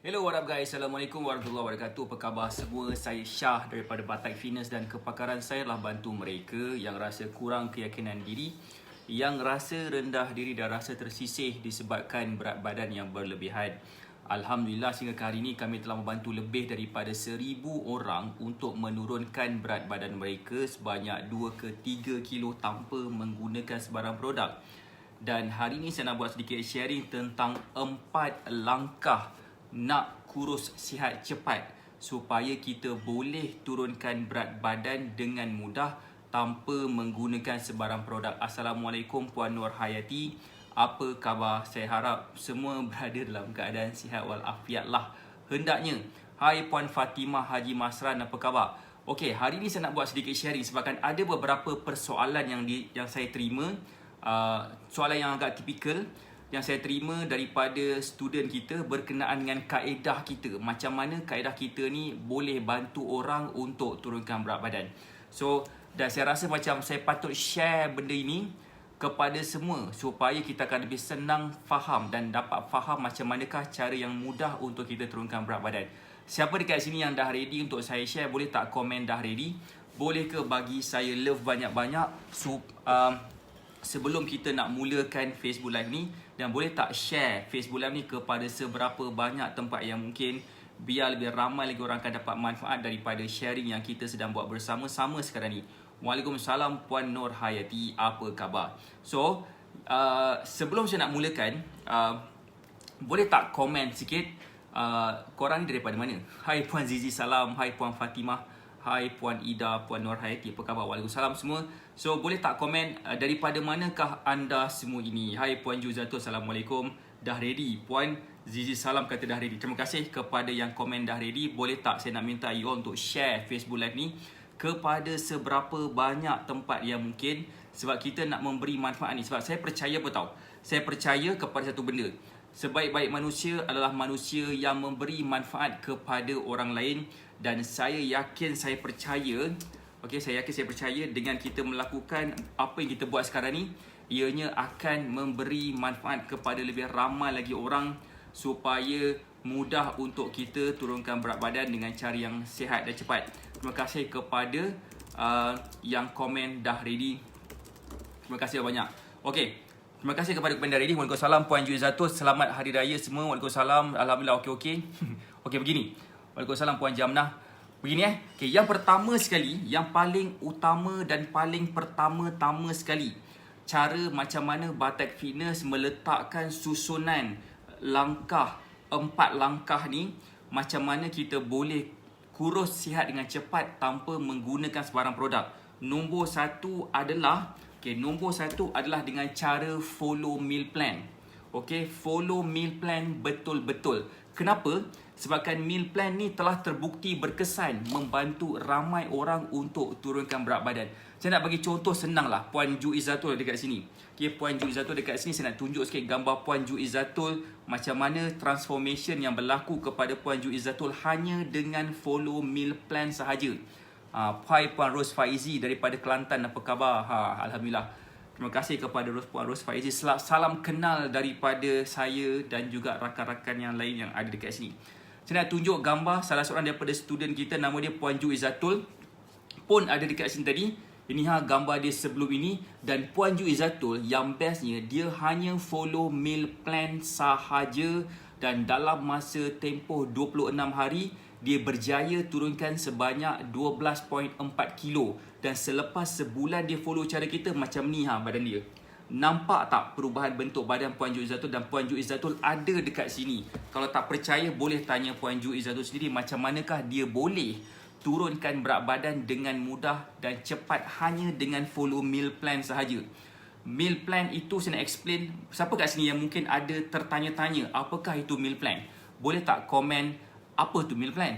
Hello, what up guys? Assalamualaikum warahmatullahi wabarakatuh. Apa khabar semua? Saya Syah daripada Batak Fitness dan kepakaran saya adalah bantu mereka yang rasa kurang keyakinan diri, yang rasa rendah diri dan rasa tersisih disebabkan berat badan yang berlebihan. Alhamdulillah sehingga ke hari ini kami telah membantu lebih daripada 1000 orang untuk menurunkan berat badan mereka sebanyak 2 ke 3 kilo tanpa menggunakan sebarang produk. Dan hari ini saya nak buat sedikit sharing tentang 4 langkah nak kurus sihat cepat supaya kita boleh turunkan berat badan dengan mudah tanpa menggunakan sebarang produk. Assalamualaikum Puan Nur Hayati. Apa khabar? Saya harap semua berada dalam keadaan sihat walafiat lah hendaknya. Hai Puan Fatimah Haji Masran, apa khabar? Okey, hari ini saya nak buat sedikit sharing sebabkan ada beberapa persoalan yang saya terima. Soalan yang agak tipikal yang saya terima daripada student kita berkenaan dengan kaedah kita. Macam mana kaedah kita ni boleh bantu orang untuk turunkan berat badan. Dan saya rasa macam saya patut share benda ini kepada semua supaya kita akan lebih senang faham dan dapat faham macam manakah cara yang mudah untuk kita turunkan berat badan. Siapa dekat sini yang dah ready untuk saya share, boleh tak komen dah ready? Boleh ke bagi saya love banyak-banyak sebelum kita nak mulakan Facebook Live ni, dan boleh tak share Facebook Live ni kepada seberapa banyak tempat yang mungkin, biar lebih ramai lagi orang akan dapat manfaat daripada sharing yang kita sedang buat bersama-sama sekarang ni. Waalaikumsalam Puan Nur Hayati, apa khabar? Sebelum saya nak mulakan, boleh tak komen sikit korang ni daripada mana? Hai Puan Zizi, salam. Hai Puan Fatimah. Hai Puan Ida, Puan Nur Hayati, apa khabar? Waalaikumsalam semua. Boleh tak komen daripada manakah anda semua ini? Hai Puan Juzatul, Assalamualaikum. Dah ready? Puan Zizi salam kata dah ready. Terima kasih kepada yang komen dah ready. Boleh tak saya nak minta you all untuk share Facebook Live ni kepada seberapa banyak tempat yang mungkin, sebab kita nak memberi manfaat ni. Sebab saya percaya apa tahu? Saya percaya kepada satu benda. Sebaik-baik manusia adalah manusia yang memberi manfaat kepada orang lain. Dan saya yakin, saya percaya, saya percaya dengan kita melakukan apa yang kita buat sekarang ni, ianya akan memberi manfaat kepada lebih ramai lagi orang supaya mudah untuk kita turunkan berat badan dengan cara yang sihat dan cepat. Terima kasih kepada yang komen dah ready. Terima kasih banyak. Okey. Terima kasih kepada komen dah ready. Waalaikumsalam Puan Juizatul. Selamat Hari Raya semua. Waalaikumsalam. Alhamdulillah okey. Okey begini. Waalaikumsalam Puan Jamnah. Begini okay, yang pertama sekali, yang paling utama dan paling pertama-tama sekali, cara macam mana Batak Fitness meletakkan susunan langkah, 4 langkah ni, macam mana kita boleh kurus sihat dengan cepat tanpa menggunakan sebarang produk. Nombor satu adalah dengan cara follow meal plan. Follow meal plan betul-betul. Kenapa? Sebabkan meal plan ni telah terbukti berkesan membantu ramai orang untuk turunkan berat badan. Saya nak bagi contoh senang lah. Puan Ju Izzatul dekat sini. Puan Ju Izzatul dekat sini, saya nak tunjuk sikit gambar Puan Ju Izzatul. Macam mana transformation yang berlaku kepada Puan Ju Izzatul hanya dengan follow meal plan sahaja. Hai Puan Ros Faizi daripada Kelantan, apa khabar? Alhamdulillah. Terima kasih kepada Puan Ros Faizi. Salam kenal daripada saya dan juga rakan-rakan yang lain yang ada dekat sini. Saya nak tunjuk gambar salah seorang daripada student kita, nama dia Puan Ju Izzatul, pun ada dekat sini tadi. Ini gambar dia sebelum ini. Dan Puan Ju Izzatul yang bestnya, dia hanya follow meal plan sahaja, dan dalam masa tempoh 26 hari dia berjaya turunkan sebanyak 12.4 kilo. Dan selepas sebulan dia follow cara kita, macam ni badan dia. Nampak tak perubahan bentuk badan Puan Ju Izzatul? Dan Puan Ju Izzatul ada dekat sini. Kalau tak percaya, boleh tanya Puan Ju Izzatul sendiri macam manakah dia boleh turunkan berat badan dengan mudah dan cepat hanya dengan follow meal plan sahaja. Meal plan itu saya nak explain. Siapa kat sini yang mungkin ada tertanya-tanya apakah itu meal plan? Boleh tak komen apa tu meal plan?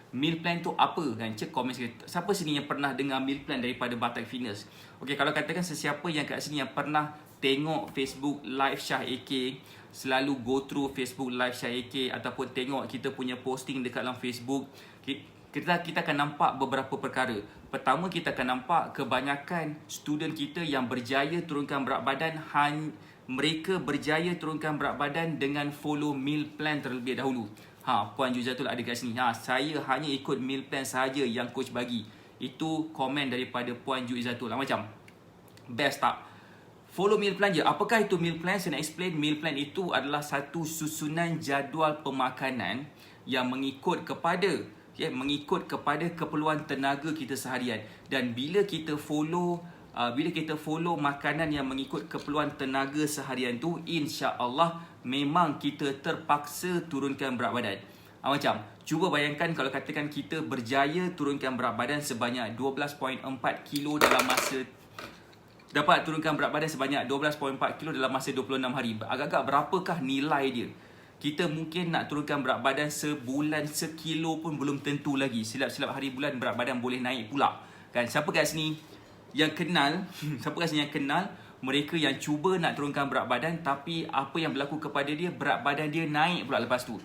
Meal plan tu apa kan? Cek komen sikit. Siapa sini yang pernah dengar meal plan daripada Batak Fitness? Kalau katakan sesiapa yang kat sini yang pernah tengok Facebook Live Syah AK, selalu go through Facebook Live Syah AK, ataupun tengok kita punya posting dekat dalam Facebook, kita akan nampak beberapa perkara. Pertama, kita akan nampak kebanyakan student kita yang berjaya turunkan berat badan mereka berjaya turunkan berat badan dengan follow meal plan terlebih dahulu. Puan Juzatul ada kat sini. Saya hanya ikut meal plan sahaja yang coach bagi. Itu komen daripada Puan Juzatul. Macam best tak? Follow meal plan je. Apakah itu meal plan? Saya nak explain. Meal plan itu adalah satu susunan jadual pemakanan yang mengikut kepada keperluan tenaga kita seharian. Dan bila kita follow makanan yang mengikut keperluan tenaga seharian tu, insya-Allah memang kita terpaksa turunkan berat badan. Macam cuba bayangkan kalau katakan kita berjaya turunkan berat badan sebanyak 12.4 kilo dalam masa dapat turunkan berat badan sebanyak 12.4 kilo dalam masa 26 hari. Agak-agak berapakah nilai dia? Kita mungkin nak turunkan berat badan sebulan sekilo pun belum tentu lagi. Silap-silap hari bulan berat badan boleh naik pula. Kan? Siapa kat sini yang kenal? Siapa kat sini yang kenal mereka yang cuba nak turunkan berat badan tapi apa yang berlaku kepada dia, berat badan dia naik pula lepas tu?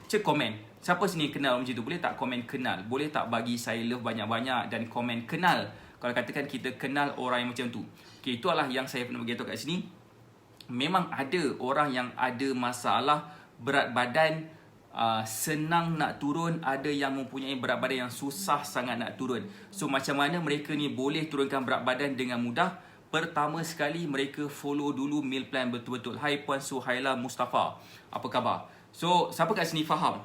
Cek komen. Siapa sini yang kenal macam tu? Boleh tak komen kenal? Boleh tak bagi saya love banyak-banyak dan komen kenal? Kalau katakan kita kenal orang yang macam tu. Okay, itulah yang saya pernah beritahu kat sini. Memang ada orang yang ada masalah berat badan, senang nak turun. Ada yang mempunyai berat badan yang susah sangat nak turun. So macam mana mereka ni boleh turunkan berat badan dengan mudah? Pertama sekali mereka follow dulu meal plan betul-betul. Hai Puan Suhaila Mustafa, apa khabar? So siapa kat sini faham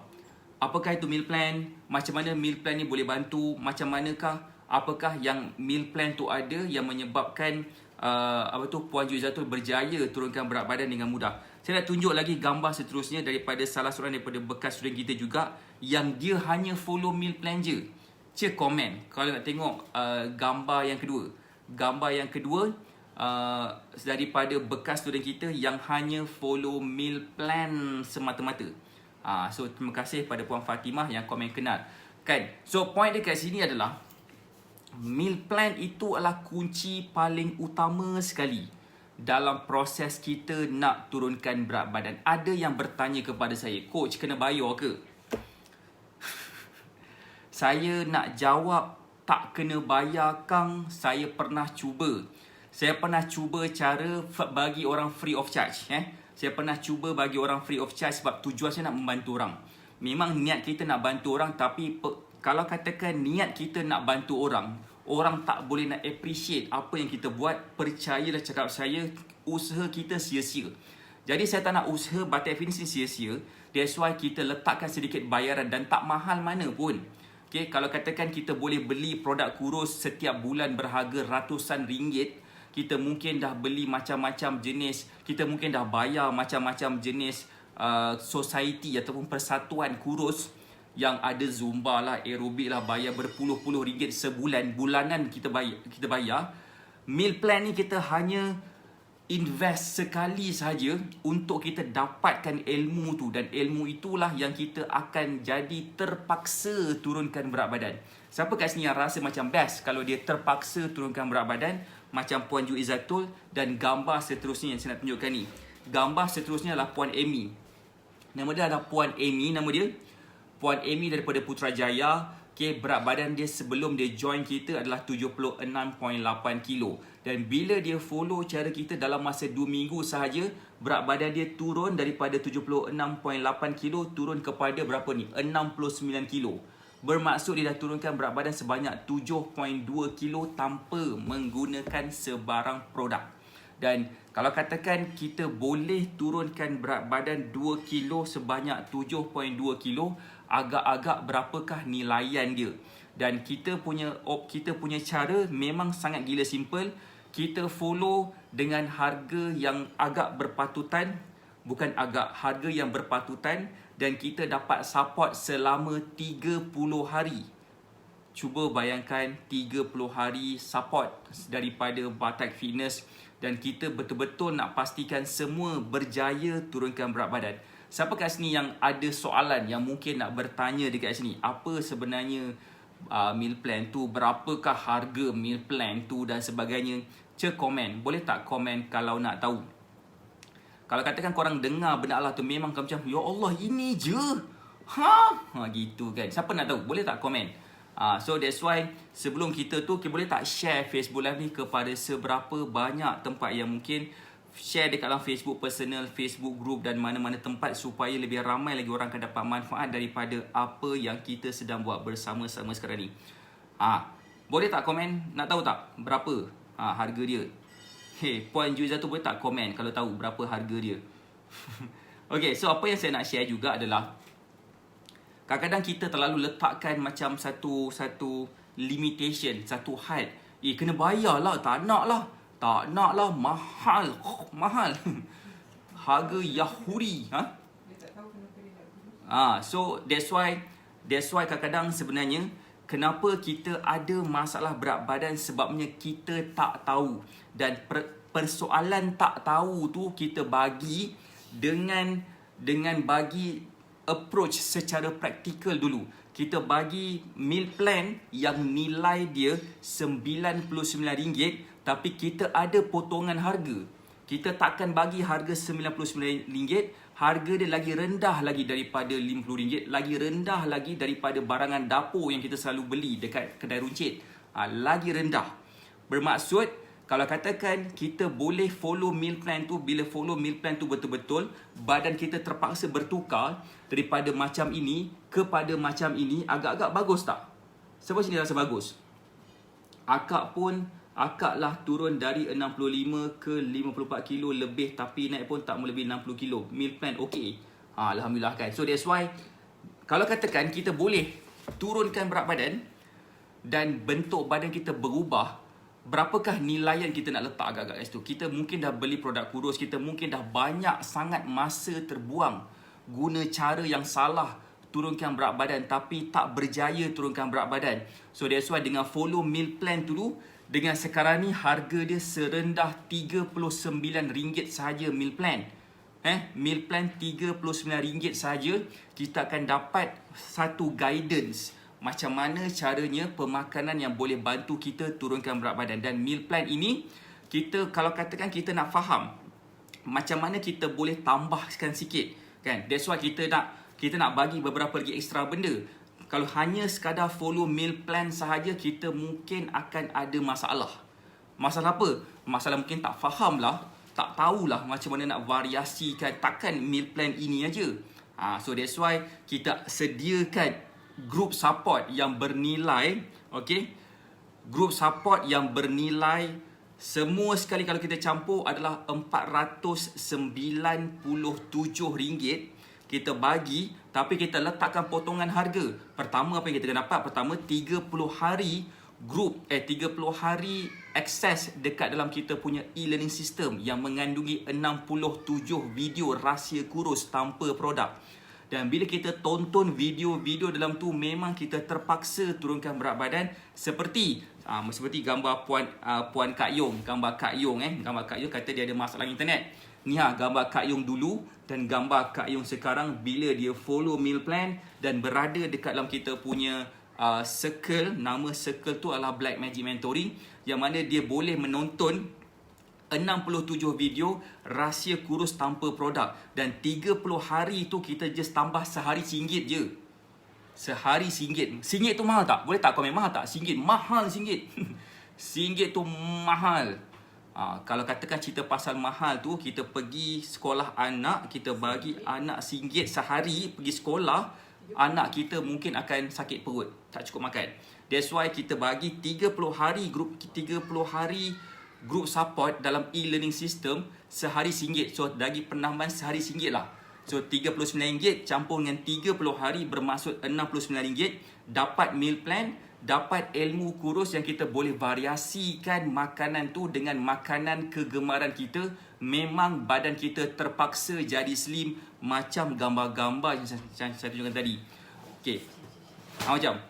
apakah itu meal plan? Macam mana meal plan ni boleh bantu? Macam manakah? Apakah yang meal plan tu ada yang menyebabkan Puan Juzatul berjaya turunkan berat badan dengan mudah? Saya nak tunjuk lagi gambar seterusnya daripada salah seorang daripada bekas student kita juga yang dia hanya follow meal plan je. Cek komen kalau nak tengok gambar yang kedua. Gambar yang kedua daripada bekas student kita yang hanya follow meal plan semata-mata. So terima kasih pada Puan Fatimah yang komen kenal. Kan? So point dia kat sini adalah meal plan itu adalah kunci paling utama sekali dalam proses kita nak turunkan berat badan. Ada yang bertanya kepada saya, coach kena bayar ke? Saya nak jawab tak kena bayar kang. Saya pernah cuba. Saya pernah cuba cara bagi orang free of charge. Saya pernah cuba bagi orang free of charge sebab tujuan saya nak membantu orang. Memang niat kita nak bantu orang, tapi kalau katakan niat kita nak bantu orang, orang tak boleh nak appreciate apa yang kita buat, percayalah cakap saya, usaha kita sia-sia. Jadi saya tak nak usaha by definition sia-sia. That's why kita letakkan sedikit bayaran dan tak mahal mana pun. Okay, kalau katakan kita boleh beli produk kurus setiap bulan berharga ratusan ringgit, kita mungkin dah beli macam-macam jenis, kita mungkin dah bayar macam-macam jenis society ataupun persatuan kurus yang ada zumba lah, aerobik lah, bayar berpuluh-puluh ringgit sebulan, bulanan kita bayar. Meal plan ni kita hanya invest sekali saja untuk kita dapatkan ilmu tu, dan ilmu itulah yang kita akan jadi terpaksa turunkan berat badan. Siapa kat sini yang rasa macam best kalau dia terpaksa turunkan berat badan macam Puan Juizatul? Dan gambar seterusnya yang saya nak tunjukkan ni, gambar seterusnya adalah Puan Amy. Nama dia adalah Puan Amy, nama dia Puan Amy daripada Putrajaya. Okay, berat badan dia sebelum dia join kita adalah 76.8 kilo. Dan bila dia follow cara kita dalam masa 2 minggu sahaja, berat badan dia turun daripada 76.8 kilo turun kepada berapa ni? 69 kilo. Bermaksud dia dah turunkan berat badan sebanyak 7.2 kilo tanpa menggunakan sebarang produk. Dan kalau katakan kita boleh turunkan berat badan 2 kilo sebanyak 7.2 kilo, agak-agak berapakah nilaian dia? Dan kita punya cara memang sangat gila simple. Kita follow dengan harga yang agak berpatutan, bukan agak, harga yang berpatutan, dan kita dapat support selama 30 hari. Cuba bayangkan 30 hari support daripada Batak Fitness, dan kita betul-betul nak pastikan semua berjaya turunkan berat badan. Siapa kat sini yang ada soalan, yang mungkin nak bertanya dekat sini? Apa sebenarnya meal plan tu? Berapakah harga meal plan tu dan sebagainya? Cek komen. Boleh tak komen kalau nak tahu? Kalau katakan korang dengar benda Allah tu memang macam, ya Allah ini je. Gitu kan. Siapa nak tahu? Boleh tak komen? So that's why sebelum kita tu, boleh tak share Facebook Live ni kepada seberapa banyak tempat yang mungkin share dekat dalam Facebook personal, Facebook group dan mana-mana tempat supaya lebih ramai lagi orang akan dapat manfaat daripada apa yang kita sedang buat bersama-sama sekarang ni. Boleh tak komen? Nak tahu tak berapa harga dia? Puan Juiza tu boleh tak komen kalau tahu berapa harga dia? Okay, so apa yang saya nak share juga adalah kadang-kadang kita terlalu letakkan macam satu limitation, satu had. Kena bayar lah, tak nak lah, mahal. Harga Yahudi. So that's why kadang-kadang sebenarnya kenapa kita ada masalah berat badan, sebabnya kita tak tahu. Dan persoalan tak tahu tu kita bagi dengan bagi approach secara praktikal dulu. Kita bagi meal plan yang nilai dia RM99, tapi kita ada potongan harga. Kita takkan bagi harga RM99, harga dia lagi rendah lagi daripada RM50, lagi rendah lagi daripada barangan dapur yang kita selalu beli dekat kedai runcit. Lagi rendah. Bermaksud, kalau katakan kita boleh follow meal plan tu, bila follow meal plan tu betul-betul, badan kita terpaksa bertukar daripada macam ini kepada macam ini, agak-agak bagus tak? Siapa sini rasa bagus? Akak lah turun dari 65 ke 54 kilo lebih, tapi naik pun tak melebihi 60 kilo. Meal plan okey. Alhamdulillah kan. So that's why, kalau katakan kita boleh turunkan berat badan dan bentuk badan kita berubah, berapakah nilaian kita nak letak agak-agak kat situ? Kita mungkin dah beli produk kurus, kita mungkin dah banyak sangat masa terbuang guna cara yang salah turunkan berat badan, tapi tak berjaya turunkan berat badan. So that's why dengan follow meal plan dulu, dengan sekarang ni harga dia serendah RM39 sahaja meal plan. Meal plan RM39 sahaja, kita akan dapat satu guidance macam mana caranya pemakanan yang boleh bantu kita turunkan berat badan. Dan meal plan ini, kita kalau katakan kita nak faham macam mana kita boleh tambahkan sikit, kan? That's why kita nak bagi beberapa lagi ekstra benda. Kalau hanya sekadar follow meal plan sahaja, kita mungkin akan ada masalah. Masalah apa? Masalah mungkin tak faham lah, tak tahulah macam mana nak variasikan. Takkan meal plan ini aja. So that's why kita sediakan group support yang bernilai, okay? Group support yang bernilai semua sekali kalau kita campur adalah RM497 kita bagi, tapi kita letakkan potongan harga. Pertama apa yang kita akan dapat? Pertama 30 hari group 30 hari akses dekat dalam kita punya e-learning system yang mengandungi 67 video rahsia kurus tanpa produk. Dan bila kita tonton video-video dalam tu, memang kita terpaksa turunkan berat badan seperti gambar puan Kak Yong, gambar Kak Yong gambar Kak Yong kata dia ada masalah internet. Ni gambar Kak Yong dulu dan gambar Kak Yong sekarang bila dia follow meal plan dan berada dekat dalam kita punya circle. Nama circle tu adalah Black Magic Mentoring, yang mana dia boleh menonton 67 video rahsia kurus tanpa produk. Dan 30 hari tu kita just tambah sehari RM1 je. Sehari RM1. RM1 tu mahal tak? Boleh tak komen mahal tak? RM1. Mahal RM1. RM1 tu mahal. Kalau katakan cerita pasal mahal tu, kita pergi sekolah anak, kita bagi anak RM1 sehari pergi sekolah, anak kita mungkin akan sakit perut, tak cukup makan. That's why kita bagi 30 hari group support dalam e-learning system sehari RM1. So bagi penambahan sehari RM1 lah. So RM39 campur dengan 30 hari bermaksud RM69. Dapat meal plan, dapat ilmu kurus yang kita boleh variasikan makanan tu dengan makanan kegemaran kita. Memang badan kita terpaksa jadi slim macam gambar-gambar yang saya tunjukkan tadi. Okay, macam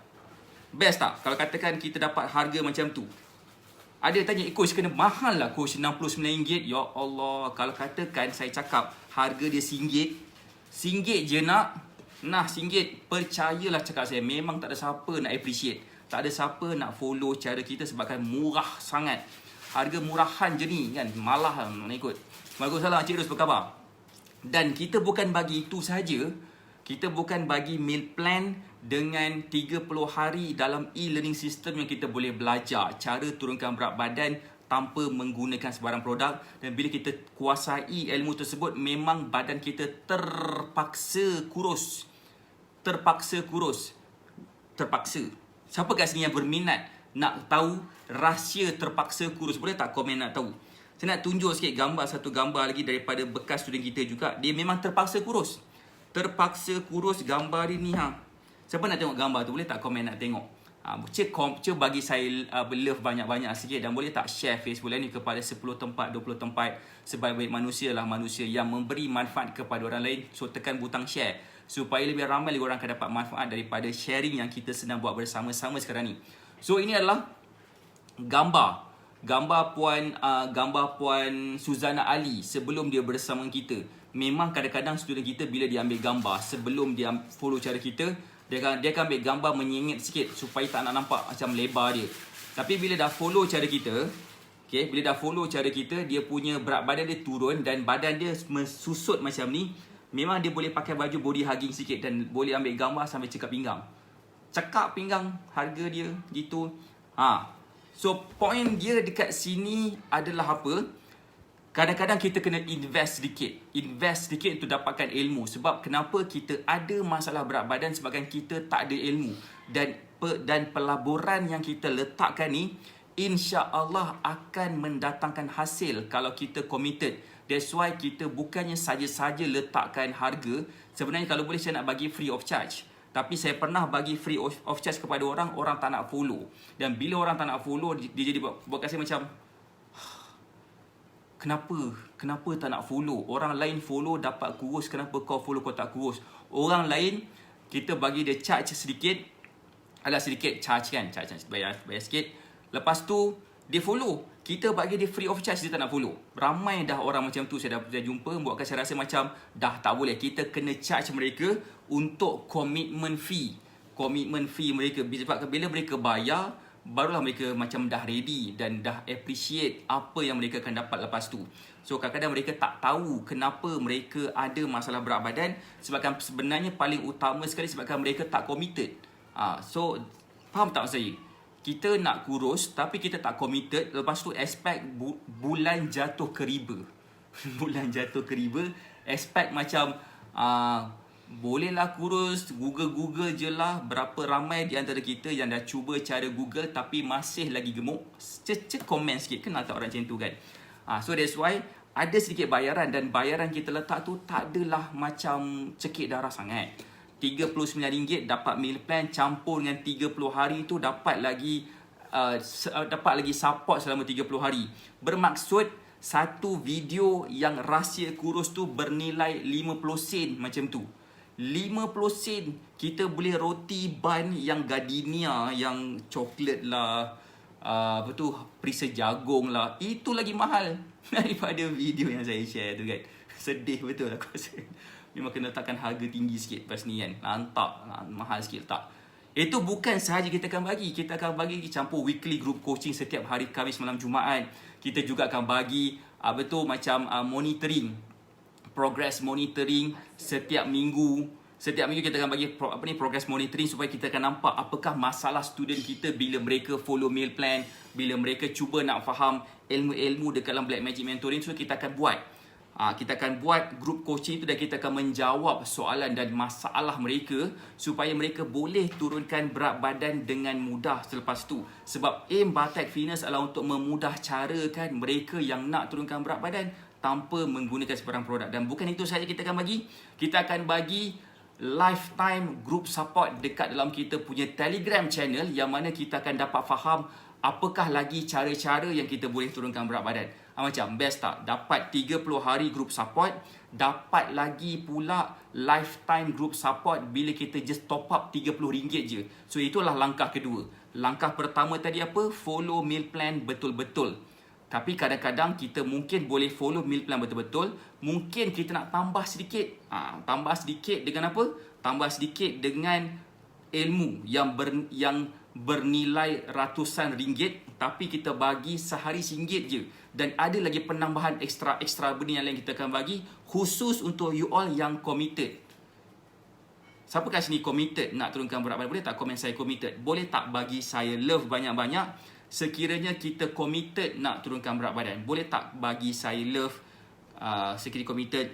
best tak kalau katakan kita dapat harga macam tu? Ada tanya, coach kena mahal lah coach RM69. Ya Allah, kalau katakan saya cakap harga dia RM1, RM1 je nak. Nah RM1, percayalah cakap saya, memang tak ada siapa nak appreciate. Tak ada siapa nak follow cara kita sebabkan murah sangat. Harga murahan je ni kan, malah nak ikut. Baguslah Encik Ros, apa khabar? Dan kita bukan bagi itu saja. Kita bukan bagi meal plan dengan 30 hari dalam e-learning system yang kita boleh belajar cara turunkan berat badan tanpa menggunakan sebarang produk. Dan bila kita kuasai ilmu tersebut, memang badan kita terpaksa kurus. Siapa kat sini yang berminat nak tahu rahsia terpaksa kurus? Boleh tak komen nak tahu? Saya nak tunjuk sikit gambar, satu gambar lagi daripada bekas student kita juga. Dia memang terpaksa kurus. Terpaksa kurus gambar dia ni. Siapa nak tengok gambar tu? Boleh tak komen nak tengok? Cuba bagi saya love banyak-banyak sikit. Dan boleh tak share Facebook ni kepada 10 tempat, 20 tempat. Sebaik-baik manusia lah manusia yang memberi manfaat kepada orang lain. So tekan butang share, supaya lebih ramai orang akan dapat manfaat daripada sharing yang kita sedang buat bersama-sama sekarang ni. So ini adalah gambar puan Suzana Ali sebelum dia bersama kita. Memang kadang-kadang student kita bila dia ambil gambar sebelum dia follow cara kita, dia akan ambil gambar menyengit sikit supaya tak nak nampak macam lebar dia. Tapi bila dah follow cara kita, dia punya berat badan dia turun dan badan dia mesusut macam ni. Memang dia boleh pakai baju body hugging sikit dan boleh ambil gambar sampai cekap pinggang. Cekap pinggang, harga dia gitu. So point dia dekat sini adalah apa? Kadang-kadang kita kena invest sedikit untuk dapatkan ilmu. Sebab kenapa kita ada masalah berat badan? Sebabkan kita tak ada ilmu. Dan pelaburan yang kita letakkan ni, insya-Allah akan mendatangkan hasil kalau kita committed. That's why kita bukannya saja-saja letakkan harga. Sebenarnya kalau boleh saya nak bagi free of charge. Tapi saya pernah bagi free of charge kepada orang tak nak follow. Dan bila orang tak nak follow, dia jadi buat kat saya macam, Kenapa tak nak follow? Orang lain follow dapat kurus, kenapa kau follow kau tak kurus? Orang lain, kita bagi dia charge sedikit. Charge kan? Charge bayar sikit. Lepas tu, dia follow. Kita bagi dia free of charge, dia tak nak follow. Ramai dah orang macam tu saya dah jumpa. Buatkan saya rasa macam, dah tak boleh. Kita kena charge mereka untuk commitment fee. Commitment fee mereka. Sebab bila mereka bayar, barulah mereka macam dah ready dan dah appreciate apa yang mereka akan dapat lepas tu. So kadang-kadang mereka tak tahu kenapa mereka ada masalah berat badan. Sebabkan sebenarnya paling utama sekali sebabkan mereka tak committed. So faham tak saya? Kita nak kurus tapi kita tak committed. Lepas tu expect bulan jatuh ke riba. Bulan jatuh ke riba. Expect macam bolehlah kurus, Google je lah. Berapa ramai di antara kita yang dah cuba cara Google tapi masih lagi gemuk. Cek komen sikit, kenal tak orang macam tu kan? So that's why ada sedikit bayaran. Dan bayaran kita letak tu tak adalah macam cekik darah sangat. RM39 dapat meal plan, campur dengan 30 hari tu dapat lagi support selama 30 hari. Bermaksud satu video yang rahsia kurus tu bernilai 50 sen macam tu. 50 sen kita boleh roti bun yang gardenia, yang coklat lah, perisa jagung lah, itu lagi mahal daripada video yang saya share tu kan. Sedih betul aku rasa. Memang kena letakkan harga tinggi sikit lepas ni kan. Lantak, mahal sikit tak. Itu bukan sahaja kita akan bagi. Kita akan bagi campur weekly group coaching setiap hari Khamis malam Jumaat. Kita juga akan bagi macam monitoring, progress monitoring setiap minggu. Setiap minggu kita akan bagi progress monitoring supaya kita akan nampak apakah masalah student kita bila mereka follow meal plan, bila mereka cuba nak faham ilmu-ilmu dekat dalam Black Magic Mentoring. So kita akan buat group coaching tu dan kita akan menjawab soalan dan masalah mereka supaya mereka boleh turunkan berat badan dengan mudah selepas tu. Sebab aim Batak Fitness adalah untuk memudah carakan mereka yang nak turunkan berat badan tanpa menggunakan sebarang produk. Dan bukan itu sahaja kita akan bagi. Kita akan bagi lifetime group support dekat dalam kita punya Telegram channel, yang mana kita akan dapat faham apakah lagi cara-cara yang kita boleh turunkan berat badan. Macam best tak? Dapat 30 hari group support, dapat lagi pula lifetime group support bila kita just top up RM30 je. So itulah langkah kedua. Langkah pertama tadi apa? Follow meal plan betul-betul. Tapi kadang-kadang kita mungkin boleh follow meal plan betul-betul. Mungkin kita nak tambah sedikit. Tambah sedikit dengan apa? Tambah sedikit dengan ilmu yang bernilai ratusan ringgit. Tapi kita bagi sehari RM1 je. Dan ada lagi penambahan ekstra benda yang lain kita akan bagi. Khusus untuk you all yang committed. Siapa kat sini committed nak turunkan berat badan? Boleh tak komen saya committed? Boleh tak bagi saya love banyak-banyak? sekiranya kita committed nak turunkan berat badan, boleh tak bagi saya love sekiranya committed?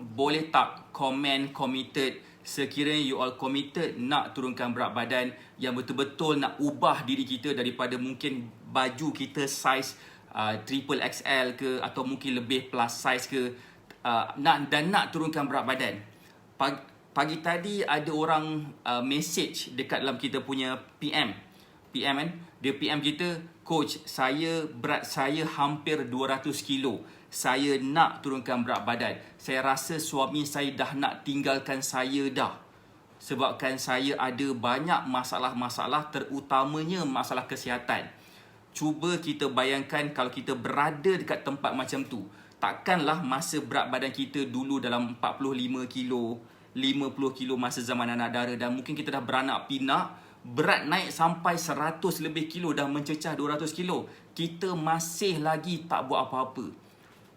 Boleh tak komen committed sekiranya you all committed nak turunkan berat badan, yang betul-betul nak ubah diri kita daripada mungkin baju kita size triple XL ke, atau mungkin lebih plus size ke, nak turunkan berat badan. Pagi tadi ada orang message dekat dalam kita punya PM kan, dia PM kita, coach, berat saya hampir 200 kilo, saya nak turunkan berat badan, saya rasa suami saya dah nak tinggalkan saya dah, sebabkan saya ada banyak masalah-masalah, terutamanya masalah kesihatan. Cuba kita bayangkan kalau kita berada dekat tempat macam tu, takkanlah masa berat badan kita dulu dalam 45 kilo, 50 kilo masa zaman anak dara, dan mungkin kita dah beranak pinak, berat naik sampai 100 lebih kilo, dah mencecah 200 kilo, kita masih lagi tak buat apa-apa.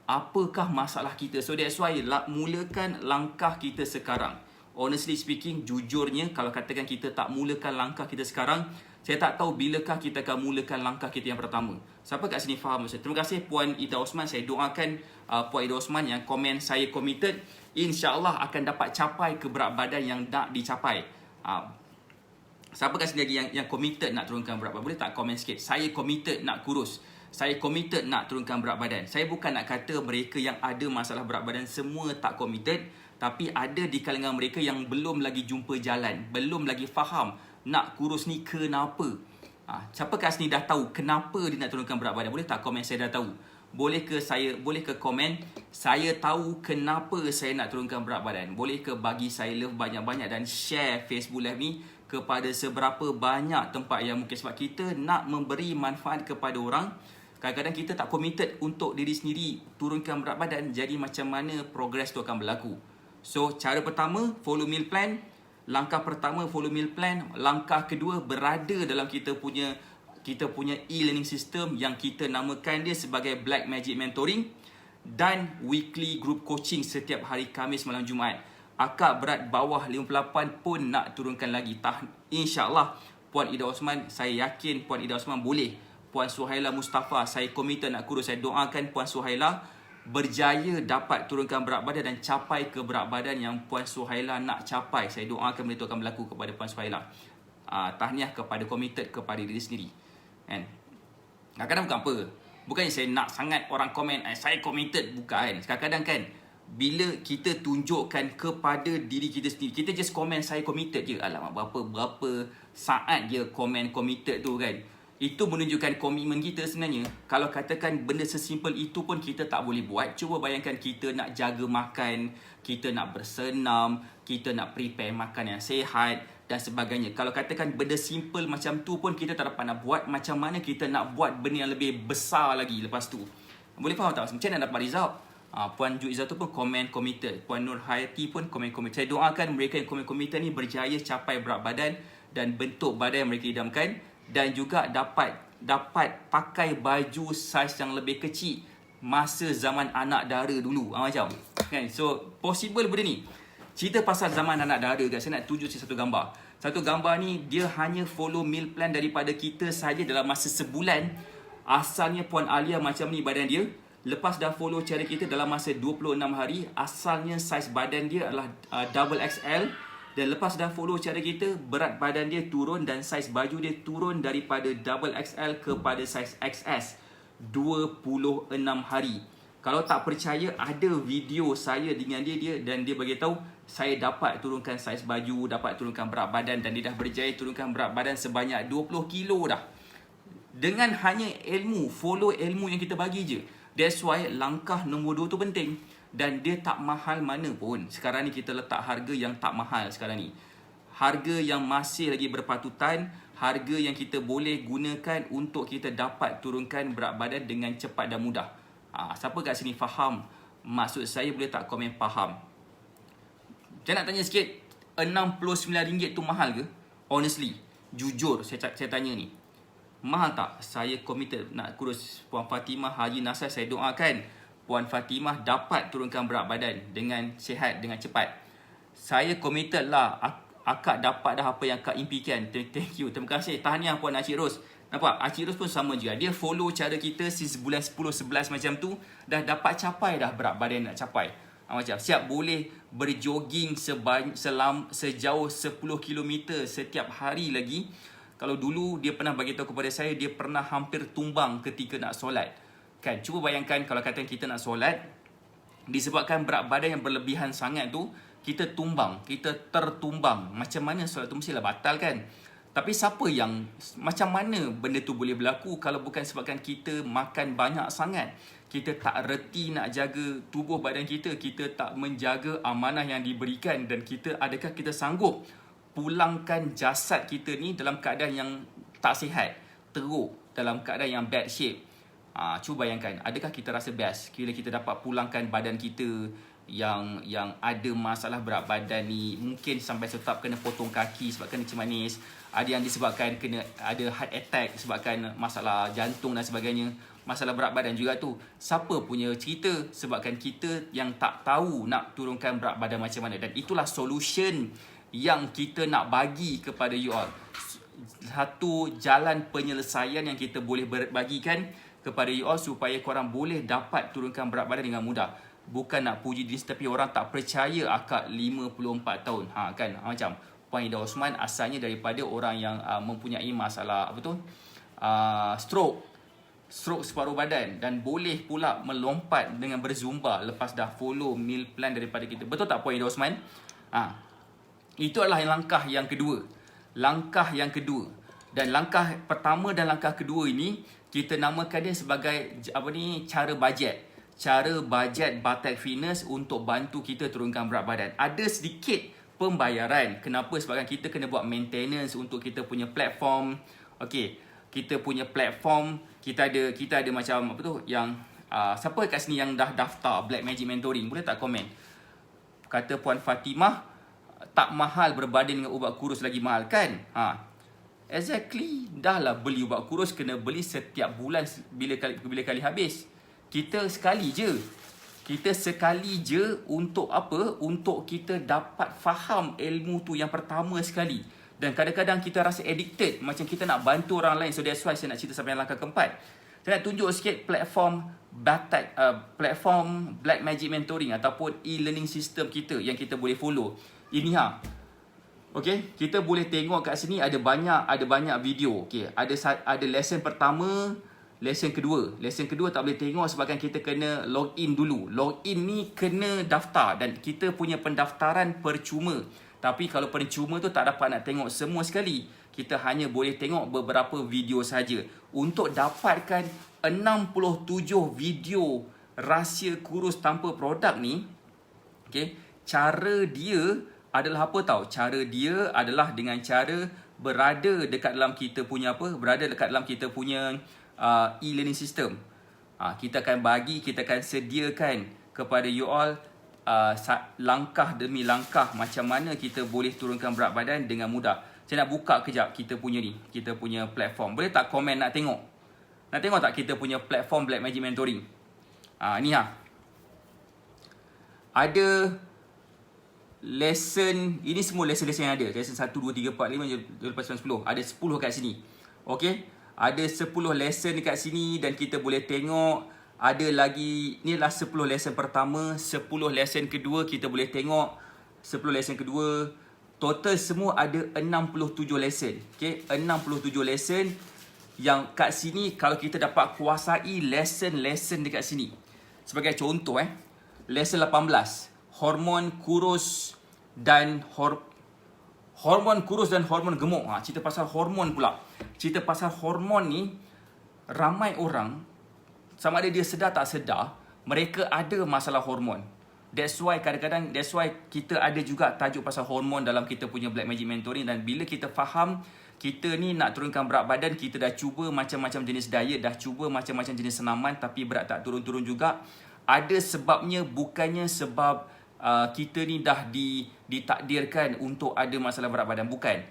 Apakah masalah kita? So that's why mulakan langkah kita sekarang. Honestly speaking, jujurnya, kalau katakan kita tak mulakan langkah kita sekarang, saya tak tahu bilakah kita akan mulakan langkah kita yang pertama. Siapa kat sini faham maksud? Terima kasih Puan Ida Osman. Saya doakan Puan Ida Osman yang komen saya committed, InsyaAllah akan dapat capai ke berat badan yang nak dicapai. Siapa kat sini lagi yang committed nak turunkan berat badan? Boleh tak komen sikit? Saya committed nak kurus. Saya committed nak turunkan berat badan. Saya bukan nak kata mereka yang ada masalah berat badan semua tak committed, tapi ada di kalangan mereka yang belum lagi jumpa jalan, belum lagi faham nak kurus ni kenapa. Siapa kat sini dah tahu kenapa dia nak turunkan berat badan? Boleh tak komen saya dah tahu? Boleh ke komen saya tahu kenapa saya nak turunkan berat badan? Boleh ke bagi saya love banyak-banyak dan share Facebook Live ni kepada seberapa banyak tempat yang mungkin, sebab kita nak memberi manfaat kepada orang. Kadang-kadang kita tak committed untuk diri sendiri turunkan berat badan, jadi macam mana progress tu akan berlaku? So cara pertama, follow meal plan. Langkah pertama, follow meal plan. Langkah kedua, berada dalam kita punya e-learning system yang kita namakan dia sebagai Black Magic Mentoring, dan weekly group coaching setiap hari Khamis malam Jumaat. Akak berat bawah 58 pun nak turunkan lagi. InsyaAllah Puan Ida Osman, saya yakin Puan Ida Osman boleh. Puan Suhaila Mustafa, saya committed nak kurus. Saya doakan Puan Suhaila berjaya dapat turunkan berat badan dan capai ke berat badan yang Puan Suhaila nak capai. Saya doakan benda itu akan berlaku kepada Puan Suhaila. Tahniah kepada committed kepada diri sendiri. Kan? Kadang-kadang bukan apa, bukannya saya nak sangat orang komen saya committed, bukan. Kadang-kadang kan, bila kita tunjukkan kepada diri kita sendiri, kita just komen saya committed je, alamak berapa saat je komen committed tu kan, itu menunjukkan komitmen kita sebenarnya. Kalau katakan benda sesimpel itu pun kita tak boleh buat, cuba bayangkan kita nak jaga makan, kita nak bersenam, kita nak prepare makan yang sihat dan sebagainya. Kalau katakan benda simple macam tu pun kita tak dapat nak buat, macam mana kita nak buat benda yang lebih besar lagi lepas tu? Boleh faham tak? Macam mana nak dapat result? Puan Juizah tu pun komen committed, Puan Nur Hayati pun komen committed. Saya doakan mereka yang komen committed ni berjaya capai berat badan dan bentuk badan yang mereka idamkan, dan juga dapat pakai baju saiz yang lebih kecil masa zaman anak dara dulu. Macam kan? So possible benda ni. Cerita pasal zaman anak dara guys, saya nak tunjuk satu gambar. Satu gambar ni dia hanya follow meal plan daripada kita saja dalam masa sebulan. Asalnya Puan Alia macam ni badan dia. Lepas dah follow cara kita dalam masa 26 hari, asalnya saiz badan dia adalah double XL. Dan lepas dah follow cara kita, berat badan dia turun dan saiz baju dia turun daripada double XL kepada saiz XS 26 hari. Kalau tak percaya, ada video saya dengan dia dan dia bagi tahu saya dapat turunkan saiz baju, dapat turunkan berat badan, dan dia dah berjaya turunkan berat badan sebanyak 20 kilo dah. Dengan hanya ilmu, follow ilmu yang kita bagi je. That's why langkah nombor 2 tu penting. Dan dia tak mahal mana pun. Sekarang ni kita letak harga yang tak mahal sekarang ni. Harga yang masih lagi berpatutan. Harga yang kita boleh gunakan untuk kita dapat turunkan berat badan dengan cepat dan mudah. Siapa kat sini faham maksud saya? Boleh tak komen faham? Saya nak tanya sikit, RM69 tu mahal ke? Honestly, jujur saya tanya ni, mahal tak? Saya committed nak kurus. Puan Fatimah Haji Nasar, saya doakan Puan Fatimah dapat turunkan berat badan dengan sihat, dengan cepat. Saya committed lah. Akak dapat dah apa yang akak impikan. Thank you. Terima kasih. Tahniah Puan Acik Ros. Nampak? Acik Ros pun sama juga. Dia follow cara kita since bulan 10, 11 macam tu. Dah dapat capai dah berat badan nak capai. Macam siap boleh berjoging sejauh 10 km setiap hari lagi. Kalau dulu dia pernah bagi tahu kepada saya, dia pernah hampir tumbang ketika nak solat. Kan, cuba bayangkan kalau kata kita nak solat, disebabkan berat badan yang berlebihan sangat tu, kita tumbang, kita tertumbang. Macam mana solat tu mestilah batal kan? Tapi siapa yang, macam mana benda tu boleh berlaku kalau bukan sebabkan kita makan banyak sangat. Kita tak reti nak jaga tubuh badan kita. Kita tak menjaga amanah yang diberikan. Dan adakah kita sanggup pulangkan jasad kita ni dalam keadaan yang tak sihat, teruk, dalam keadaan yang bad shape. Cuba bayangkan, adakah kita rasa best bila kita dapat pulangkan badan kita yang ada masalah berat badan ni, mungkin sampai tetap kena potong kaki sebabkan kencing manis, ada yang disebabkan kena ada heart attack sebabkan masalah jantung dan sebagainya, masalah berat badan juga tu. Siapa punya cerita? Sebabkan kita yang tak tahu nak turunkan berat badan macam mana. Dan itulah solution yang kita nak bagi kepada you all. Satu jalan penyelesaian yang kita boleh bagikan kepada you all supaya korang boleh dapat turunkan berat badan dengan mudah. Bukan nak puji diri, tapi orang tak percaya akak 54 tahun. Kan, macam Puan Ida Osman asalnya daripada orang yang mempunyai masalah stroke separuh badan, dan boleh pula melompat dengan berzumba lepas dah follow meal plan daripada kita. Betul tak Puan Ida Osman? Itu adalah langkah yang kedua. Dan langkah pertama dan langkah kedua ini kita namakan dia sebagai cara bajet. Cara bajet Batak Fitness untuk bantu kita turunkan berat badan. Ada sedikit pembayaran. Kenapa? Sebabkan kita kena buat maintenance untuk kita punya platform. Okey, kita punya platform, kita ada macam yang siapa kat sini yang dah daftar Black Magic Mentoring? Boleh tak komen? Kata Puan Fatimah, tak mahal berbanding dengan ubat kurus, lagi mahal kan? Exactly. Dah lah beli ubat kurus, kena beli setiap bulan bila kali habis. Kita sekali je untuk apa? Untuk kita dapat faham ilmu tu yang pertama sekali. Dan kadang-kadang kita rasa addicted, macam kita nak bantu orang lain. So that's why saya nak cerita sampai langkah keempat. Saya nak tunjuk sikit platform platform Black Magic Mentoring ataupun e-learning system kita yang kita boleh follow. Ini okey, kita boleh tengok kat sini ada banyak video. Okey, ada lesson pertama, lesson kedua. Lesson kedua tak boleh tengok sebabkan kita kena login dulu. Login ni kena daftar dan kita punya pendaftaran percuma. Tapi kalau percuma tu tak dapat nak tengok semua sekali. Kita hanya boleh tengok beberapa video saja. Untuk dapatkan 67 video rahsia kurus tanpa produk ni, okey, cara dia adalah apa tahu? Cara dia adalah dengan cara berada dekat dalam kita punya e-learning system. Kita akan sediakan kepada you all langkah demi langkah macam mana kita boleh turunkan berat badan dengan mudah. Saya nak buka kejap kita punya platform. Boleh tak komen nak tengok? Nak tengok tak kita punya platform Black Magic Mentoring? Ni ada lesson, ini semua lesson-lesson yang ada. Lesson 1, 2, 3, 4, 5, lepas 10. Ada 10 kat sini. Okey? Ada 10 lesson dekat sini dan kita boleh tengok. Ada lagi, ni adalah 10 lesson pertama. 10 lesson kedua kita boleh tengok. 10 lesson kedua. Total semua ada 67 lesson. Okay? 67 lesson yang kat sini kalau kita dapat kuasai lesson-lesson dekat sini. Sebagai contoh, lesson 18. Hormon kurus dan hormon gemuk. Cerita pasal hormon pula. Cerita pasal hormon ni, ramai orang, sama ada dia sedar tak sedar, mereka ada masalah hormon. That's why kita ada juga tajuk pasal hormon dalam kita punya Black Magic Mentoring. Dan bila kita faham, kita ni nak turunkan berat badan, kita dah cuba macam-macam jenis diet, dah cuba macam-macam jenis senaman, tapi berat tak turun-turun juga. Ada sebabnya, bukannya sebab kita ni dah ditakdirkan untuk ada masalah berat badan. Bukan.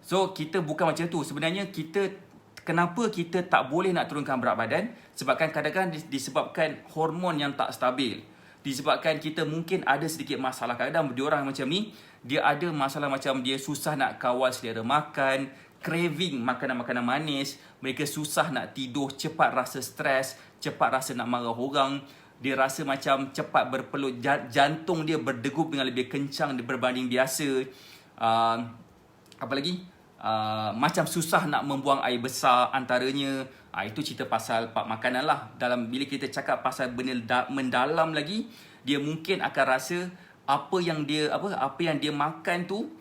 So kita bukan macam tu. Sebenarnya kenapa kita tak boleh nak turunkan berat badan? Sebabkan kadang-kadang disebabkan hormon yang tak stabil. Disebabkan kita mungkin ada sedikit masalah. Kadang-kadang diorang macam ni, dia ada masalah macam dia susah nak kawal selera makan, craving makanan-makanan manis, mereka susah nak tidur, cepat rasa stres, cepat rasa nak marah orang, dia rasa macam cepat berpelut, jantung dia berdegup dengan lebih kencang berbanding biasa. Apa lagi? Macam susah nak membuang air besar antaranya. Itu cerita pasal makanan lah. Bila kita cakap pasal benda mendalam lagi, dia mungkin akan rasa apa yang dia makan tu,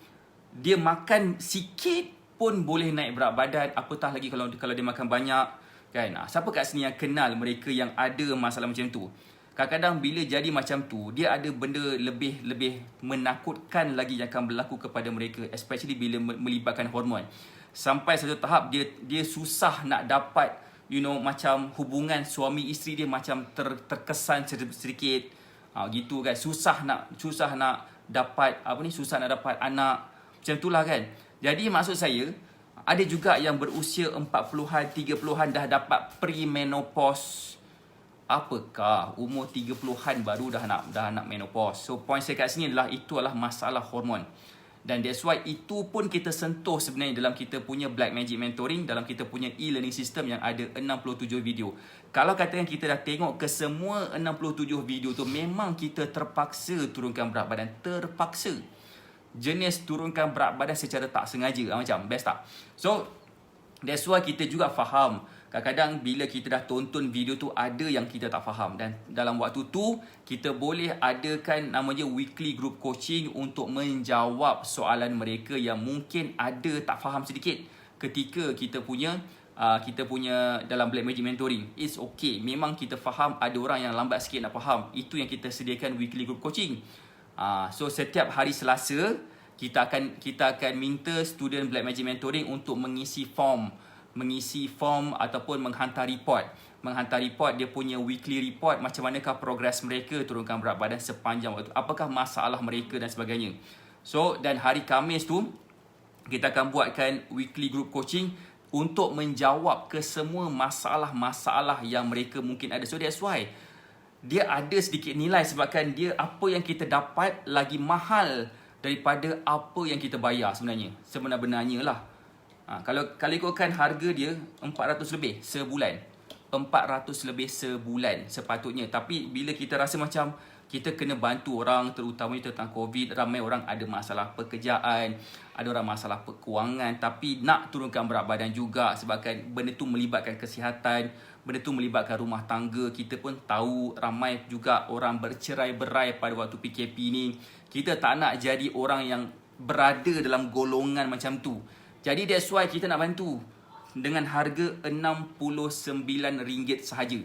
dia makan sikit pun boleh naik berat badan, apatah lagi kalau dia makan banyak, kan? Siapa kat sini yang kenal mereka yang ada masalah macam tu? Kadang-kadang bila jadi macam tu, dia ada benda lebih menakutkan lagi yang akan berlaku kepada mereka, especially bila melibatkan hormon. Sampai satu tahap dia susah nak dapat, macam hubungan suami isteri dia macam terkesan sedikit. Gitu kan. Susah nak dapat susah nak dapat anak. Macam itulah kan. Jadi maksud saya, ada juga yang berusia 40-an, 30-an dah dapat pre-menopause. Apakah umur 30-an baru dah nak menopause? So point saya kat sini itu adalah masalah hormon. Dan that's why itu pun kita sentuh sebenarnya dalam kita punya Black Magic Mentoring, dalam kita punya e-learning system yang ada 67 video. Kalau katakan kita dah tengok ke semua 67 video tu, memang kita terpaksa turunkan berat badan. Terpaksa. Jenis turunkan berat badan secara tak sengaja. Macam best tak? So that's why kita juga faham, kadang-kadang bila kita dah tonton video tu, ada yang kita tak faham. Dan dalam waktu tu, kita boleh adakan namanya weekly group coaching untuk menjawab soalan mereka yang mungkin ada tak faham sedikit ketika kita punya dalam Black Magic Mentoring. It's okay. Memang kita faham ada orang yang lambat sikit nak faham. Itu yang kita sediakan weekly group coaching. So setiap hari Selasa, kita akan minta student Black Magic Mentoring untuk mengisi form ataupun menghantar report dia punya weekly report, macam manakah progress mereka turunkan berat badan sepanjang waktu, apakah masalah mereka dan sebagainya. So dan hari Khamis tu kita akan buatkan weekly group coaching untuk menjawab ke semua masalah-masalah yang mereka mungkin ada. So that's why dia ada sedikit nilai, sebabkan dia apa yang kita dapat lagi mahal daripada apa yang kita bayar sebenarnya lah. Kalau ikutkan harga dia 400 lebih sebulan. 400 lebih sebulan sepatutnya. Tapi bila kita rasa macam kita kena bantu orang, terutamanya tentang COVID, ramai orang ada masalah pekerjaan, ada orang masalah kewangan, tapi nak turunkan berat badan juga, sebabkan benda tu melibatkan kesihatan, benda tu melibatkan rumah tangga. Kita pun tahu ramai juga orang bercerai-berai pada waktu PKP ni. Kita tak nak jadi orang yang berada dalam golongan macam tu. Jadi that's why kita nak bantu dengan harga RM69 sahaja.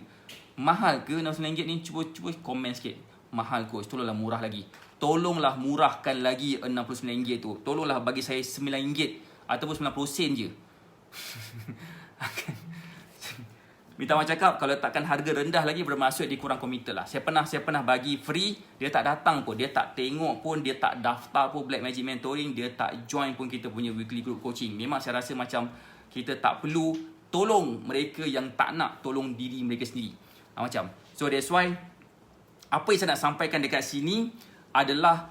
Mahal ke RM69 ni? Cuba komen sikit. Mahal coach, tolonglah murah lagi. Tolonglah murahkan lagi RM69 tu. Tolonglah bagi saya RM9 ataupun 90 sen je. Minta maaf cakap, kalau takkan harga rendah lagi bermaksud dia kurang komited lah. Saya pernah bagi free, dia tak datang pun, dia tak tengok pun, dia tak daftar pun Black Magic Mentoring, dia tak join pun kita punya weekly group coaching. Memang saya rasa macam kita tak perlu tolong mereka yang tak nak tolong diri mereka sendiri. Macam. So that's why apa yang saya nak sampaikan dekat sini adalah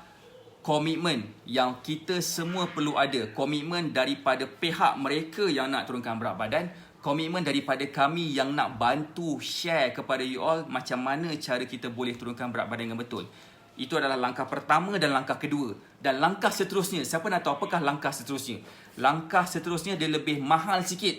komitmen yang kita semua perlu ada. Komitmen daripada pihak mereka yang nak turunkan berat badan, komitmen daripada kami yang nak bantu share kepada you all macam mana cara kita boleh turunkan berat badan dengan betul. Itu adalah langkah pertama dan langkah kedua. Dan langkah seterusnya, siapa nak tahu apakah langkah seterusnya? Langkah seterusnya dia lebih mahal sikit.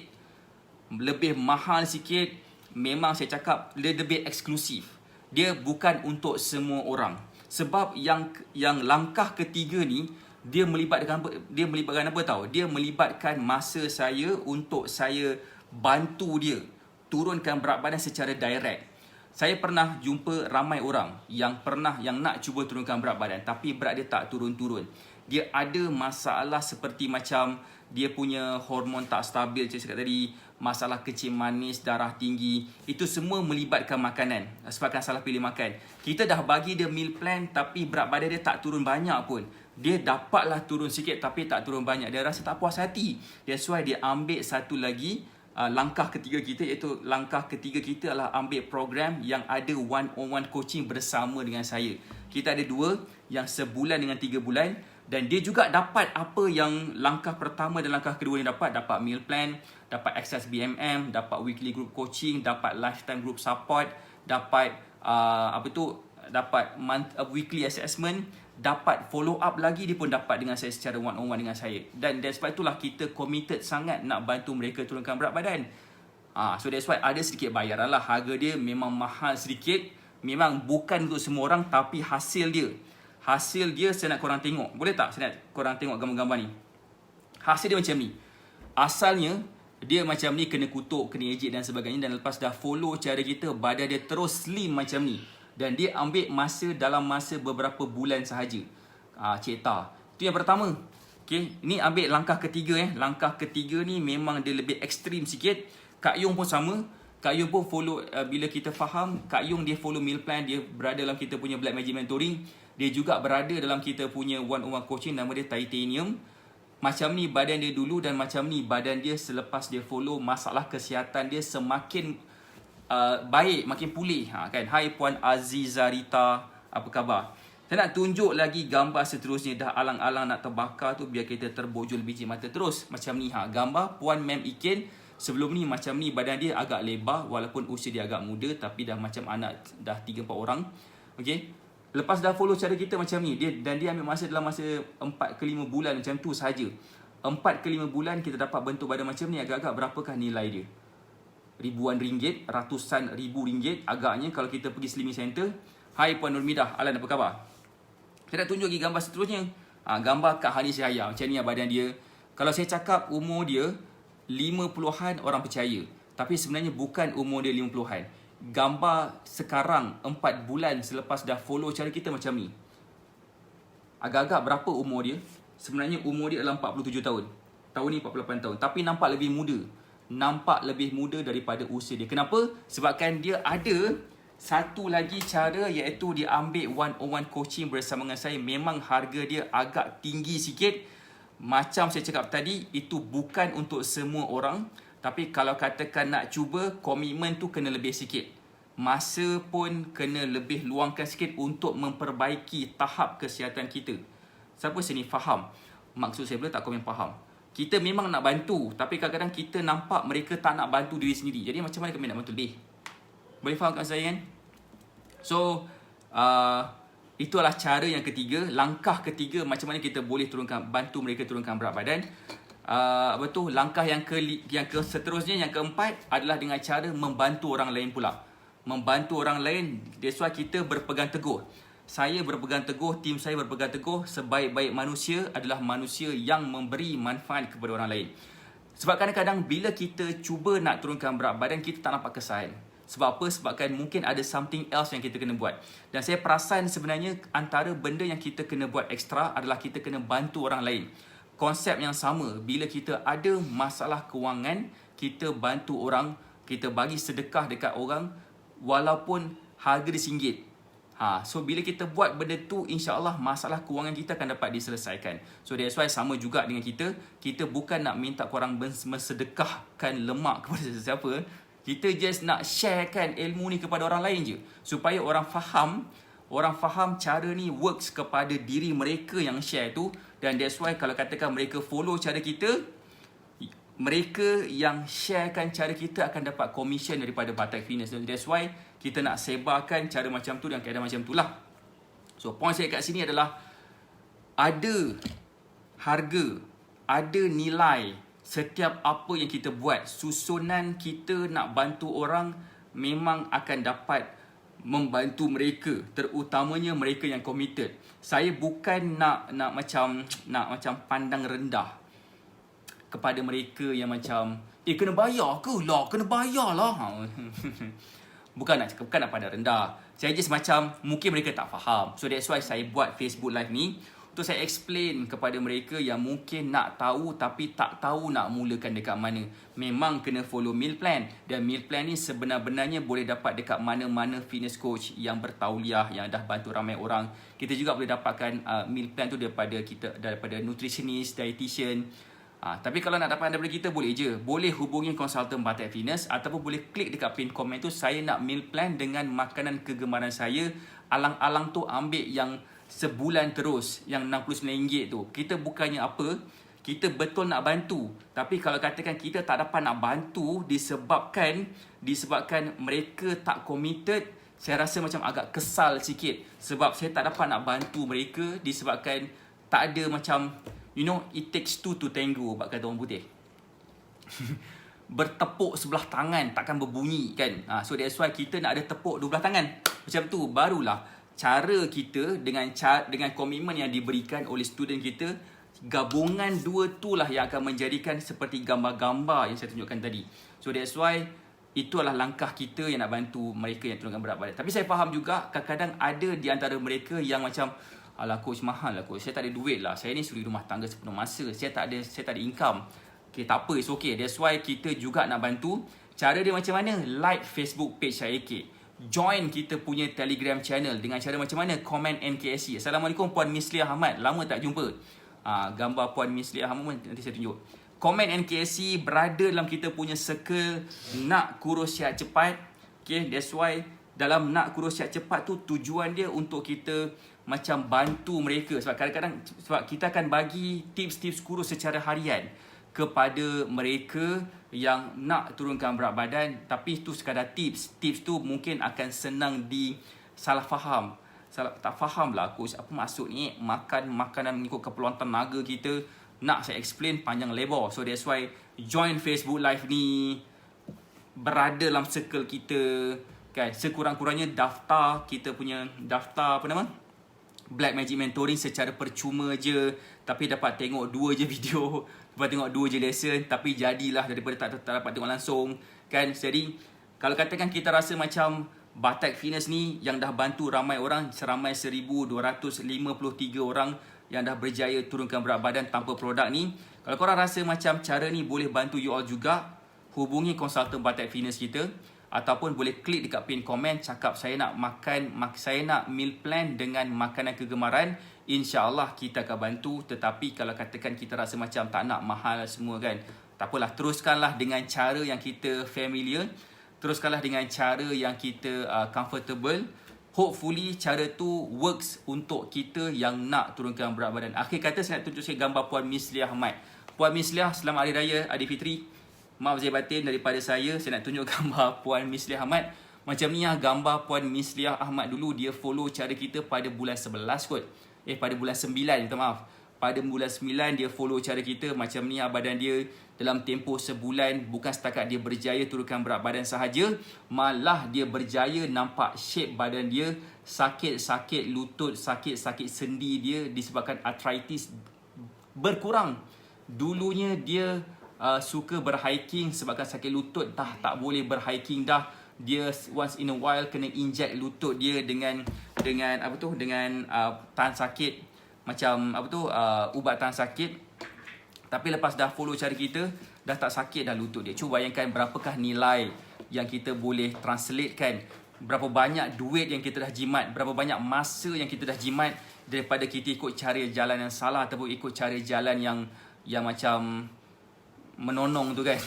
Memang saya cakap dia lebih eksklusif. Dia bukan untuk semua orang. Sebab yang langkah ketiga ni, dia melibatkan apa tahu? Dia melibatkan masa saya untuk saya bantu dia turunkan berat badan secara direct. Saya pernah jumpa ramai orang yang nak cuba turunkan berat badan, tapi berat dia tak turun-turun. Dia ada masalah seperti macam dia punya hormon tak stabil, saya cakap tadi, masalah kencing manis, darah tinggi. Itu semua melibatkan makanan, sebabkan salah pilih makan. Kita dah bagi dia meal plan, tapi berat badan dia tak turun banyak pun. Dia dapatlah turun sikit tapi tak turun banyak. Dia rasa tak puas hati. That's why dia ambil satu lagi langkah ketiga kita, iaitu langkah ketiga kita adalah ambil program yang ada one-on-one coaching bersama dengan saya. Kita ada 2, yang sebulan dengan 3 bulan, Dan dia juga dapat apa yang langkah pertama dan langkah kedua yang dapat meal plan, dapat access BMM, dapat weekly group coaching, dapat lifetime group support, dapat dapat weekly assessment, dapat follow up lagi, dia pun dapat dengan saya secara one on one dengan saya. Dan that's why itulah kita committed sangat nak bantu mereka turunkan berat badan. So that's why ada sedikit bayaran lah. Harga dia memang mahal sedikit, memang bukan untuk semua orang, tapi hasil dia saya nak korang tengok. Boleh tak saya nak korang tengok gambar-gambar ni? Hasil dia macam ni. Asalnya dia macam ni, kena kutuk, kena ejek dan sebagainya. Dan lepas dah follow cara kita, badan dia terus slim macam ni. Dan dia ambil masa dalam masa beberapa bulan sahaja. Cik Ta, itu yang pertama. Okay, ini ambil langkah ketiga. Langkah ketiga ni memang dia lebih ekstrim sikit. Kak Yung pun sama. Kak Yung pun follow, bila kita faham, Kak Yung dia follow meal plan, dia berada dalam kita punya Black Magic Mentoring. Dia juga berada dalam kita punya one-on-one coaching, nama dia Titanium. Macam ni badan dia dulu dan macam ni badan dia selepas dia follow. Masalah kesihatan dia semakin baik, makin pulih. Kan? Hai Puan Azizarita, apa khabar? Saya nak tunjuk lagi gambar seterusnya. Dah alang-alang nak terbakar tu, biar kita terbojol biji mata terus. Macam ni gambar Puan Mem Ikin. Sebelum ni macam ni badan dia agak lebar, walaupun usia dia agak muda, tapi dah macam anak dah 3-4 orang. Okay, lepas dah follow cara kita macam ni, dia ambil masa dalam masa 4 ke 5 bulan macam tu saja. 4 ke 5 bulan kita dapat bentuk badan macam ni. Agak-agak berapakah nilai dia? Ribuan ringgit, ratusan ribu ringgit agaknya kalau kita pergi Slimming Center. Hai Puan Nurmidah, Alan, apa khabar? Saya nak tunjuk lagi gambar seterusnya. Gambar Kak Hani Syahaya. Macam ni badan dia. Kalau saya cakap umur dia 50-an, orang percaya. Tapi sebenarnya bukan umur dia 50-an. Gambar sekarang 4 bulan selepas dah follow cara kita macam ni. Agak-agak berapa umur dia? Sebenarnya umur dia adalah 47 tahun. Tahun ni 48 tahun. Tapi nampak lebih muda. Nampak lebih muda daripada usia dia. Kenapa? Sebabkan dia ada satu lagi cara, iaitu dia ambil one-on-one coaching bersama dengan saya. Memang harga dia agak tinggi sikit. Macam saya cakap tadi, itu bukan untuk semua orang. Tapi kalau katakan nak cuba, komitmen tu kena lebih sikit. Masa pun kena lebih luangkan sikit untuk memperbaiki tahap kesihatan kita. Siapa sini faham maksud saya? Boleh tak komen faham? Kita memang nak bantu, tapi kadang-kadang kita nampak mereka tak nak bantu diri sendiri. Jadi macam mana kami nak bantu lebih? Boleh faham kat saya kan? So, itulah cara yang ketiga. Langkah ketiga macam mana kita boleh bantu mereka turunkan berat badan. Langkah yang seterusnya, yang keempat adalah dengan cara membantu orang lain pula. Membantu orang lain. That's why kita berpegang teguh. Saya berpegang teguh, tim saya berpegang teguh, sebaik-baik manusia adalah manusia yang memberi manfaat kepada orang lain. Sebab kadang-kadang bila kita cuba nak turunkan berat badan, kita tak nampak kesan. Sebab apa? Sebabkan mungkin ada something else yang kita kena buat. Dan saya perasan sebenarnya antara benda yang kita kena buat ekstra adalah kita kena bantu orang lain. Konsep yang sama, bila kita ada masalah kewangan, kita bantu orang, kita bagi sedekah dekat orang walaupun harga dia RM1. So bila kita buat benda tu, insya-Allah masalah kewangan kita akan dapat diselesaikan. So that's why sama juga dengan kita. Kita bukan nak minta korang mensedekahkan lemak kepada sesiapa. Kita just nak sharekan ilmu ni kepada orang lain je, supaya orang faham cara ni works kepada diri mereka yang share tu. Dan that's why kalau katakan mereka follow cara kita, mereka yang sharekan cara kita akan dapat commission daripada Batak Fitness. That's why kita nak sebarkan cara macam tu dan keadaan macam tu lah. So point saya kat sini adalah ada harga, ada nilai setiap apa yang kita buat. Susunan kita nak bantu orang memang akan dapat membantu mereka, terutamanya mereka yang committed. Saya bukan nak macam pandang rendah kepada mereka yang macam kena bayar ke lah, kena bayar lah. Bukan nak pandang rendah. Saya just macam mungkin mereka tak faham. So that's why saya buat Facebook Live ni, untuk saya explain kepada mereka yang mungkin nak tahu tapi tak tahu nak mulakan dekat mana. Memang kena follow meal plan. Dan meal plan ni sebenar-benarnya boleh dapat dekat mana-mana fitness coach yang bertauliah, yang dah bantu ramai orang. Kita juga boleh dapatkan meal plan tu daripada nutritionist, dietitian. Tapi kalau nak dapat daripada kita, boleh je. Boleh hubungi konsultan Batak Fitness ataupun boleh klik dekat pin komen tu, saya nak meal plan dengan makanan kegemaran saya. Alang-alang tu ambil yang sebulan terus yang RM69 tu. Kita bukannya apa, kita betul nak bantu. Tapi kalau katakan kita tak dapat nak bantu disebabkan mereka tak committed, saya rasa macam agak kesal sikit. Sebab saya tak dapat nak bantu mereka disebabkan tak ada macam, you know, it takes two to tango, bak kata orang putih. Bertepuk sebelah tangan takkan berbunyi kan. So that's why kita nak ada tepuk dua belah tangan. Macam tu barulah cara kita dengan komitmen yang diberikan oleh student kita, gabungan dua tu lah yang akan menjadikan seperti gambar-gambar yang saya tunjukkan tadi. So that's why itu adalah langkah kita yang nak bantu mereka yang turunkan berat badan. Tapi saya faham juga kadang-kadang ada di antara mereka yang macam, alah coach, mahal lah coach, saya tak ada duit lah, saya ni suri rumah tangga sepenuh masa, saya tak ada income. Okay, tak apa, it's okay. That's why kita juga nak bantu. Cara dia macam mana? Like Facebook page IAK, join kita punya Telegram channel. Dengan cara macam mana? Komen NKSC. Assalamualaikum Puan Misliah Ahmad, lama tak jumpa. Gambar Puan Misliah Ahmad nanti saya tunjuk. Komen NKSC, berada dalam kita punya circle nak kurus sihat cepat. Okay, that's why dalam nak kurus sihat cepat tu tujuan dia untuk kita macam bantu mereka. Sebab kadang-kadang kita akan bagi tips-tips kurus secara harian kepada mereka yang nak turunkan berat badan. Tapi itu sekadar tips. Tips tu mungkin akan senang salah faham. Tak faham lah coach, apa maksud ni makan makanan mengikut keperluan tenaga kita. Nak saya explain panjang lebar. So that's why join Facebook Live ni, berada dalam circle kita kan. Sekurang-kurangnya daftar kita punya daftar apa nama, Black Magic Mentoring secara percuma je, tapi dapat tengok 2 je video, dapat tengok 2 je lesson, tapi jadilah daripada tak dapat tengok langsung kan. Jadi kalau katakan kita rasa macam Batak Fitness ni yang dah bantu ramai orang, seramai 1253 orang yang dah berjaya turunkan berat badan tanpa produk ni. Kalau korang rasa macam cara ni boleh bantu you all juga, hubungi konsultan Batak Fitness kita, ataupun boleh klik dekat pin komen, cakap saya nak saya nak meal plan dengan makanan kegemaran. InsyaAllah kita akan bantu. Tetapi kalau katakan kita rasa macam tak nak, mahal semua kan, tak apalah, teruskanlah dengan cara yang kita familiar, teruskanlah dengan cara yang kita comfortable. Hopefully cara tu works untuk kita yang nak turunkan berat badan. Akhir kata saya nak tunjuk saya gambar Puan Misliah Ahmad. Puan Misliah, selamat Hari Raya Aidilfitri. Maaf zahir batin daripada saya nak tunjuk gambar Puan Misliah Ahmad. Macam ni lah gambar Puan Misliah Ahmad dulu. Dia follow cara kita pada bulan 11 kot. Pada bulan 9, minta maaf. Pada bulan 9 dia follow cara kita. Macam ni lah badan dia dalam tempoh sebulan. Bukan setakat dia berjaya turunkan berat badan sahaja, malah dia berjaya nampak shape badan dia. Sakit-sakit lutut, sakit-sakit sendi dia disebabkan arthritis berkurang. Dulunya dia suka berhiking sebabkan sakit lutut, tak boleh berhiking dah. Dia once in a while kena inject lutut dia dengan tahan sakit, macam ubat tahan sakit. Tapi lepas dah follow cara kita, dah tak sakit dah lutut dia. Cuba bayangkan berapakah nilai yang kita boleh translate kan. Berapa banyak duit yang kita dah jimat, berapa banyak masa yang kita dah jimat, daripada kita ikut cara jalan yang salah ataupun ikut cara jalan yang macam menonong tu kan.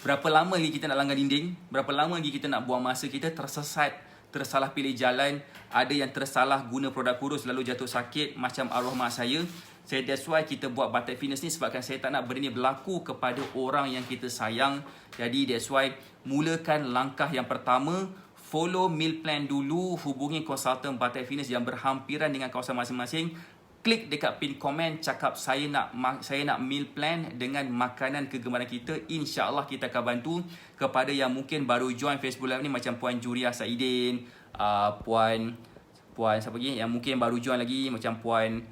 Berapa lama lagi kita nak langgar dinding, berapa lama lagi kita nak buang masa kita, tersesat, tersalah pilih jalan. Ada yang tersalah guna produk kurus lalu jatuh sakit macam arwah mak saya. That's why kita buat Batak Fitness ni, sebabkan saya tak nak benda ni berlaku kepada orang yang kita sayang. Jadi that's why mulakan langkah yang pertama, follow meal plan dulu, hubungi konsultan Batak Fitness yang berhampiran dengan kawasan masing-masing. Klik dekat pin komen, cakap saya nak meal plan dengan makanan kegemaran kita. InsyaAllah kita akan bantu. Kepada yang mungkin baru join Facebook Live ni, macam Puan Juria Saidin, Puan siapa lagi yang mungkin baru join lagi, macam Puan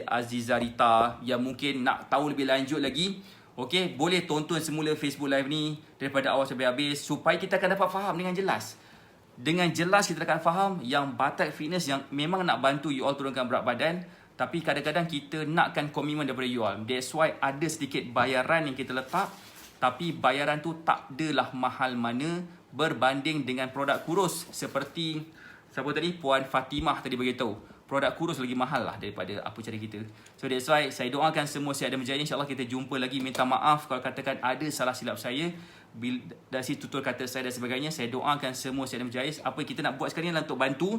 Aziza Rita, yang mungkin nak tahu lebih lanjut lagi, okay, boleh tonton semula Facebook Live ni daripada awal sampai habis, supaya kita akan dapat faham dengan jelas. Dengan jelas kita akan faham yang Batak Fitness yang memang nak bantu you all turunkan berat badan, tapi kadang-kadang kita nakkan komitmen daripada you all. That's why ada sedikit bayaran yang kita letak, tapi bayaran tu tak adalah mahal mana berbanding dengan produk kurus. Seperti siapa tadi, Puan Fatimah tadi beritahu, produk kurus lagi mahal lah daripada apa cara kita. So that's why saya doakan semua sihat dan berjaya. InsyaAllah kita jumpa lagi. Minta maaf kalau katakan ada salah silap saya dari si tutur kata saya dan sebagainya. Saya doakan semua sihat dan berjaya. Apa yang kita nak buat sekarang ni adalah untuk bantu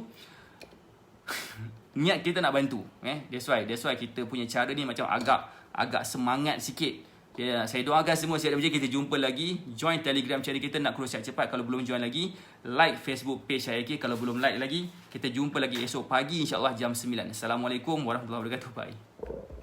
niat kita nak bantu. That's why kita punya cara ni macam agak semangat sikit. Saya doakan semua siap berjaya. Kita jumpa lagi. Join Telegram channel kita, Nak Kurus Sihat Cepat kalau belum join lagi. Like Facebook page saya kalau belum like lagi. Kita jumpa lagi esok pagi insya-Allah jam 9. Assalamualaikum warahmatullahi wabarakatuh. Bye.